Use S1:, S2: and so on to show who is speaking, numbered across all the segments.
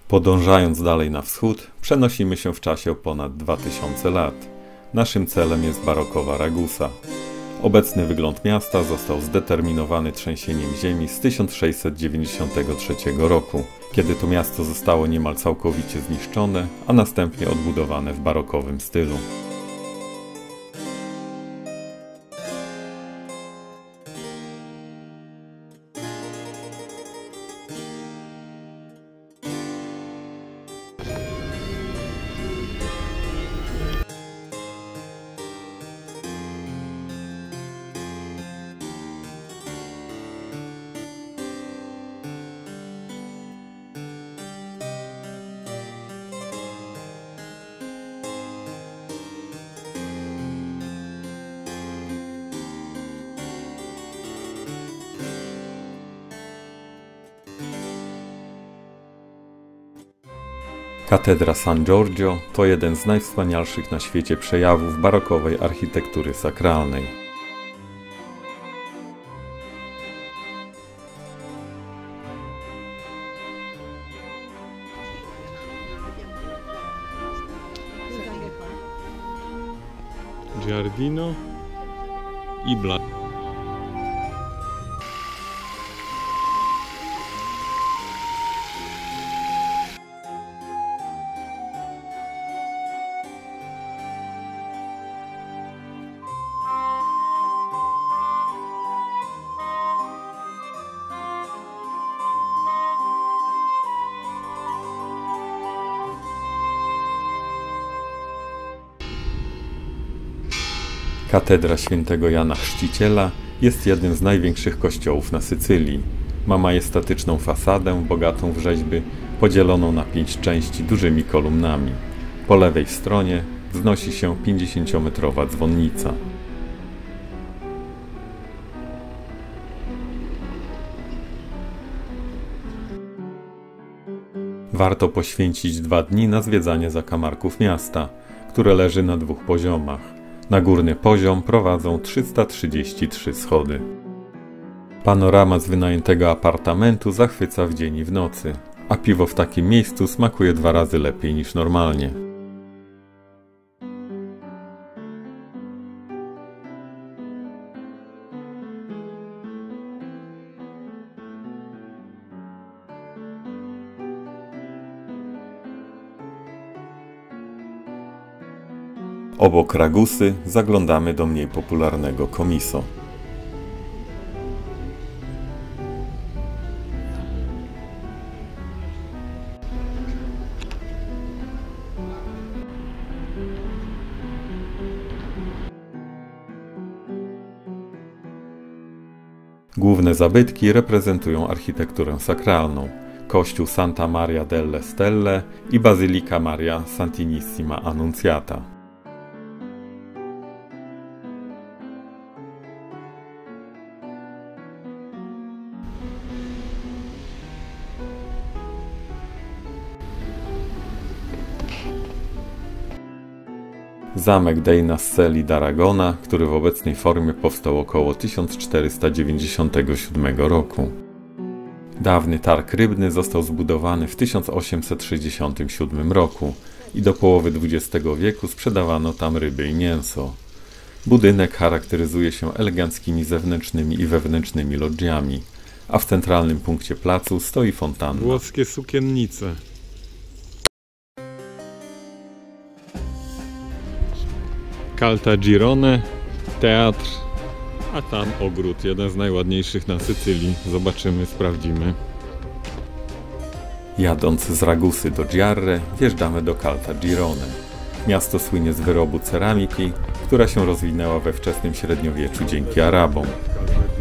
S1: Podążając dalej na wschód, przenosimy się w czasie o ponad 2000 lat. Naszym celem jest barokowa Ragusa. Obecny wygląd miasta został zdeterminowany trzęsieniem ziemi z 1693 roku, kiedy to miasto zostało niemal całkowicie zniszczone, a następnie odbudowane w barokowym stylu. Katedra San Giorgio to jeden z najwspanialszych na świecie przejawów barokowej architektury sakralnej.
S2: Giardino i Bla.
S1: Katedra Świętego Jana Chrzciciela jest jednym z największych kościołów na Sycylii. Ma majestatyczną fasadę, bogatą w rzeźby, podzieloną na 5 części dużymi kolumnami. Po lewej stronie wznosi się 50-metrowa dzwonnica. Warto poświęcić 2 dni na zwiedzanie zakamarków miasta, które leży na 2 poziomach. Na górny poziom prowadzą 333 schody. Panorama z wynajętego apartamentu zachwyca w dzień i w nocy, a piwo w takim miejscu smakuje 2 razy lepiej niż normalnie. Obok Ragusy zaglądamy do mniej popularnego Comiso. Główne zabytki reprezentują architekturę sakralną. Kościół Santa Maria delle Stelle i Bazylika Maria Santinissima Annunziata. Zamek dei Naselli d'Aragona, który w obecnej formie powstał około 1497 roku. Dawny targ rybny został zbudowany w 1867 roku i do połowy XX wieku sprzedawano tam ryby i mięso. Budynek charakteryzuje się eleganckimi zewnętrznymi i wewnętrznymi loggiami, a w centralnym punkcie placu stoi fontanna.
S2: Włoskie sukiennice. Caltagirone, teatr, a tam ogród, jeden z najładniejszych na Sycylii. Zobaczymy, sprawdzimy.
S1: Jadąc z Ragusy do Giarre, wjeżdżamy do Caltagirone. Miasto słynie z wyrobu ceramiki, która się rozwinęła we wczesnym średniowieczu dzięki Arabom.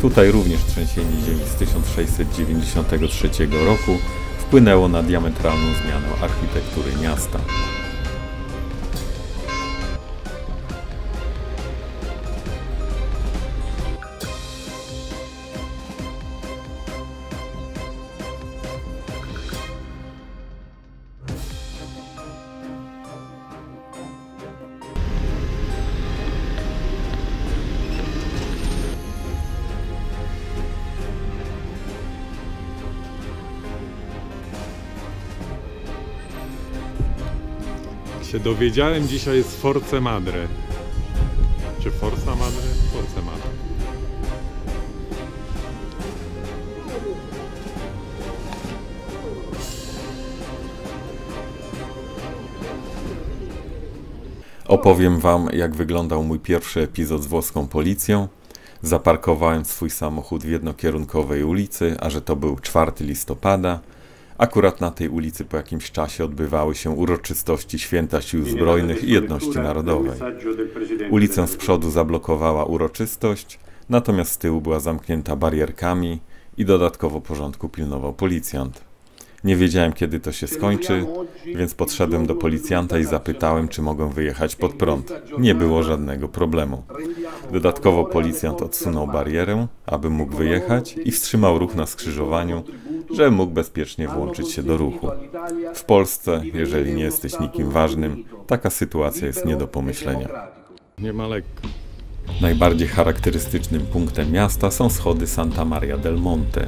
S1: Tutaj również trzęsienie ziemi z 1693 roku wpłynęło na diametralną zmianę architektury miasta.
S2: się dowiedziałem, dzisiaj jest Forza Madre. Czy Forza Madre? Forza Madre.
S1: Opowiem wam, jak wyglądał mój pierwszy epizod z włoską policją. Zaparkowałem swój samochód w jednokierunkowej ulicy, a że to był 4 listopada. Akurat na tej ulicy po jakimś czasie odbywały się uroczystości Święta Sił Zbrojnych i Jedności Narodowej. Ulicę z przodu zablokowała uroczystość, natomiast z tyłu była zamknięta barierkami i dodatkowo porządku pilnował policjant. Nie wiedziałem, kiedy to się skończy, więc podszedłem do policjanta i zapytałem, czy mogę wyjechać pod prąd. Nie było żadnego problemu. Dodatkowo policjant odsunął barierę, aby mógł wyjechać i wstrzymał ruch na skrzyżowaniu, żeby mógł bezpiecznie włączyć się do ruchu. W Polsce, jeżeli nie jesteś nikim ważnym, taka sytuacja jest nie do pomyślenia.
S2: Nie ma lekko.
S1: Najbardziej charakterystycznym punktem miasta są schody Santa Maria del Monte.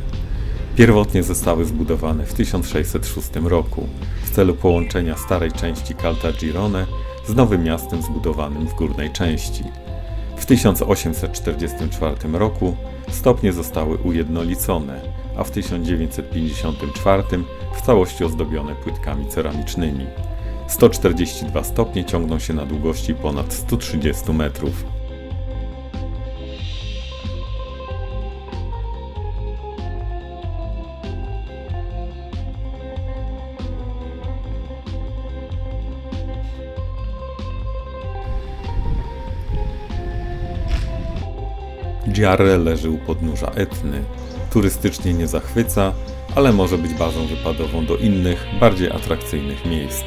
S1: Pierwotnie zostały zbudowane w 1606 roku w celu połączenia starej części Caltagirone z nowym miastem zbudowanym w górnej części. W 1844 roku stopnie zostały ujednolicone, a w 1954 w całości ozdobione płytkami ceramicznymi. 142 stopnie ciągną się na długości ponad 130 metrów. Giarre leży u podnóża Etny. Turystycznie nie zachwyca, ale może być bazą wypadową do innych, bardziej atrakcyjnych miejsc.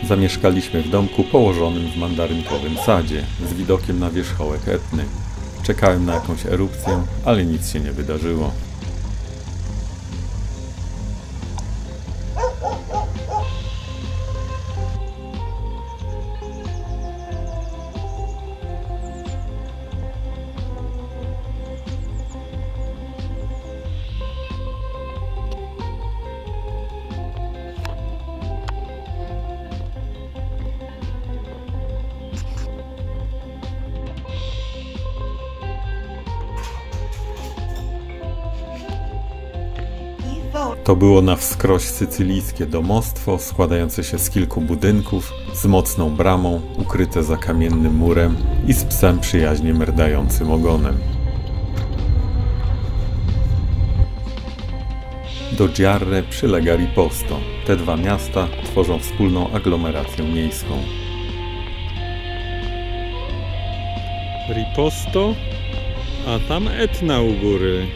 S1: Zamieszkaliśmy w domku położonym w mandarynkowym sadzie, z widokiem na wierzchołek Etny. Czekałem na jakąś erupcję, ale nic się nie wydarzyło. To było na wskroś sycylijskie domostwo składające się z kilku budynków, z mocną bramą, ukryte za kamiennym murem i z psem przyjaźnie merdającym ogonem. Do Giarre przylega Riposto. Te dwa miasta tworzą wspólną aglomerację miejską.
S2: Riposto, a tam Etna u góry.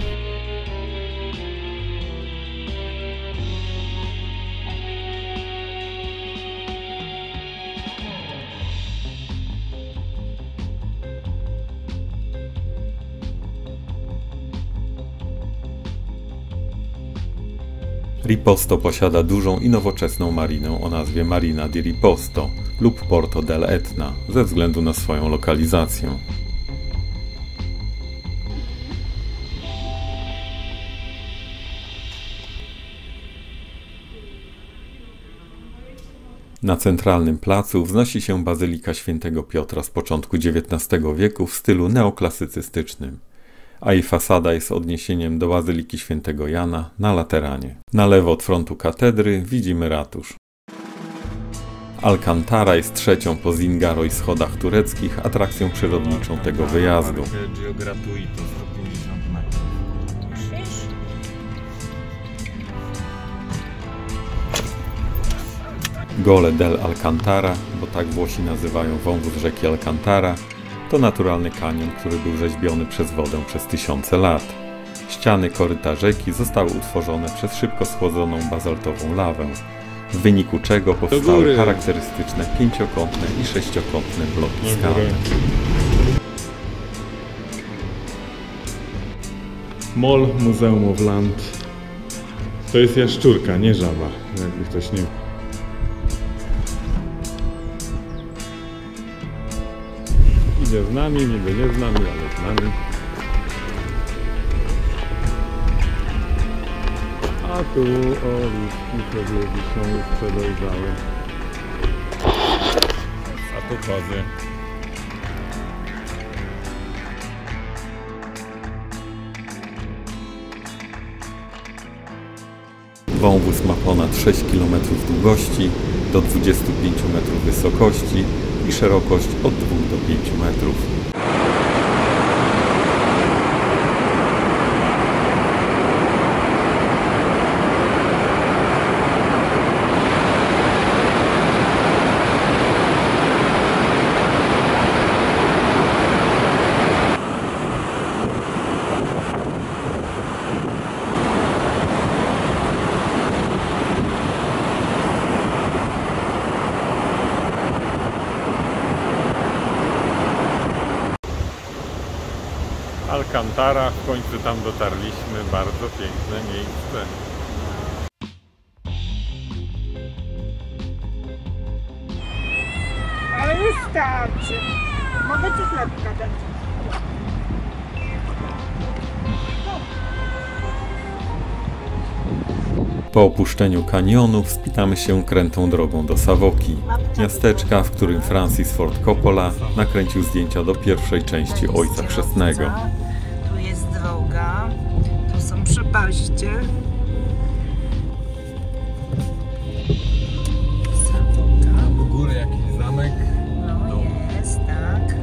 S1: Riposto posiada dużą i nowoczesną marinę o nazwie Marina di Riposto lub Porto dell'Etna ze względu na swoją lokalizację. Na centralnym placu wznosi się Bazylika Świętego Piotra z początku XIX wieku w stylu neoklasycystycznym, a jej fasada jest odniesieniem do Bazyliki Świętego Jana na Lateranie. Na lewo od frontu katedry widzimy ratusz. Alcantara jest trzecią po Zingaro i schodach tureckich atrakcją przyrodniczą tego wyjazdu. Gole del Alcantara, bo tak Włosi nazywają wąwóz rzeki Alcantara, to naturalny kanion, który był rzeźbiony przez wodę przez tysiące lat. Ściany koryta rzeki zostały utworzone przez szybko schłodzoną bazaltową lawę, w wyniku czego powstały charakterystyczne pięciokątne i sześciokątne bloki skalne.
S2: Mol Muzeum of Land. To jest jaszczurka, nie żaba, jakby ktoś nie... Idzie z nami, niby nie z nami, ale z nami. A tu oliwki sobie wiszą już przedojrzałe. A tu kozy.
S1: Wąwóz ma ponad 6 km długości, do 25 metrów wysokości i szerokość od 2 do 5 metrów.
S2: Alcantara, w końcu tam dotarliśmy, bardzo piękne miejsce.
S3: Ale już starczy. Mogę ci chlebka dać.
S1: Po opuszczeniu kanionu wspinamy się krętą drogą do Savoki, miasteczka, w którym Francis Ford Coppola nakręcił zdjęcia do pierwszej części Ojca Chrzestnego.
S3: Tu jest droga, tu są przepaście. Savoka.
S2: Do góry jakiś zamek.
S3: No jest, tak.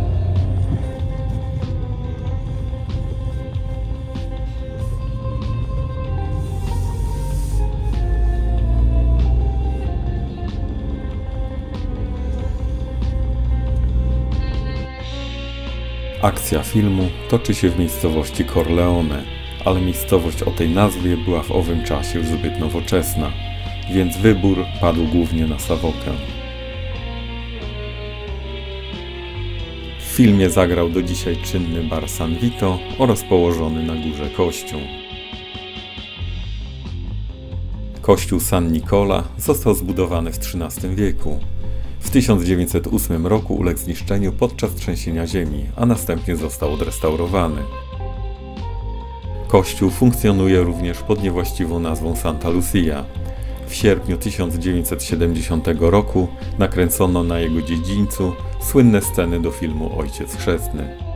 S1: Akcja filmu toczy się w miejscowości Corleone, ale miejscowość o tej nazwie była w owym czasie już zbyt nowoczesna, więc wybór padł głównie na Savokę. W filmie zagrał do dzisiaj czynny bar San Vito oraz położony na górze kościół. Kościół San Nicola został zbudowany w XIII wieku. W 1908 roku uległ zniszczeniu podczas trzęsienia ziemi, a następnie został odrestaurowany. Kościół funkcjonuje również pod niewłaściwą nazwą Santa Lucia. W sierpniu 1970 roku nakręcono na jego dziedzińcu słynne sceny do filmu Ojciec Chrzestny.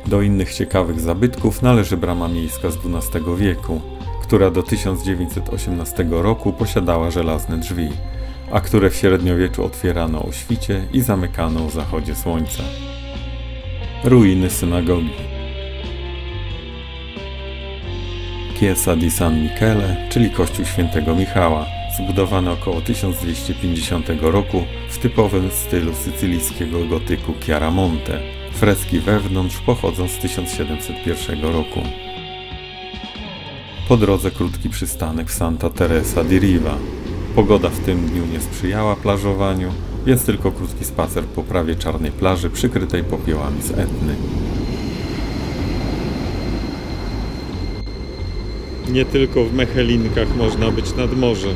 S1: Do innych ciekawych zabytków należy brama miejska z XII wieku, która do 1918 roku posiadała żelazne drzwi, a które w średniowieczu otwierano o świcie i zamykano o zachodzie słońca. Ruiny synagogi. Chiesa di San Michele, czyli kościół świętego Michała, zbudowany około 1250 roku w typowym stylu sycylijskiego gotyku Chiaramonte. Freski wewnątrz pochodzą z 1701 roku. Po drodze krótki przystanek w Santa Teresa di Riva. Pogoda w tym dniu nie sprzyjała plażowaniu, więc tylko krótki spacer po prawie czarnej plaży przykrytej popiołami z Etny.
S2: Nie tylko w Mechelinkach można być nad morzem.